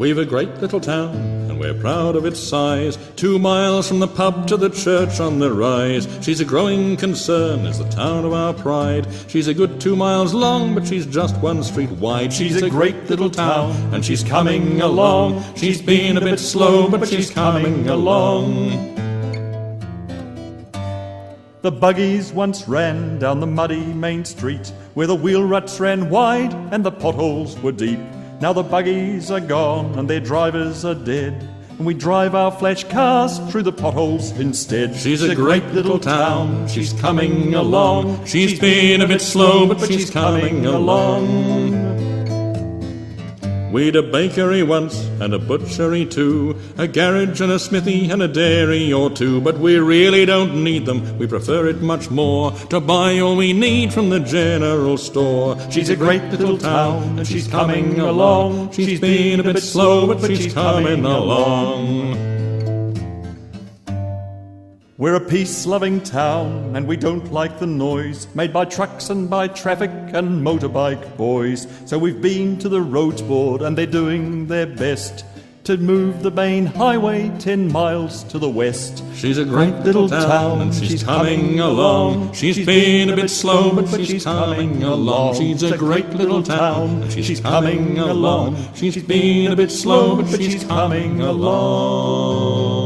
We've a great little town, and we're proud of its size. 2 miles from the pub to the church on the rise. She's a growing concern, is the town of our pride. She's a good 2 miles long, but she's just 1 street wide. She's a great little town, and she's coming along. She's been a bit slow, but she's coming along. The buggies once ran down the muddy main street, where the wheel ruts ran wide and the potholes were deep. Now the buggies are gone and their drivers are dead, and we drive our flash cars through the potholes instead. She's a great little town, she's coming along. She's been a bit slow, but she's coming along. We'd a bakery once, and a butchery too, a garage and a smithy and a dairy or two. But we really don't need them, we prefer it much more to buy all we need from the general store. She's a great little town, and she's coming along. She's been a bit slow, but she's coming along. We're a peace-loving town, and we don't like the noise made by trucks and by traffic and motorbike boys. So we've been to the roads board, and they're doing their best to move the main highway 10 miles to the west. She's a great little town, and she's coming along. She's been a bit slow, but she's coming along. She's a great little town, and she's coming along. She's been a bit slow, but she's coming along.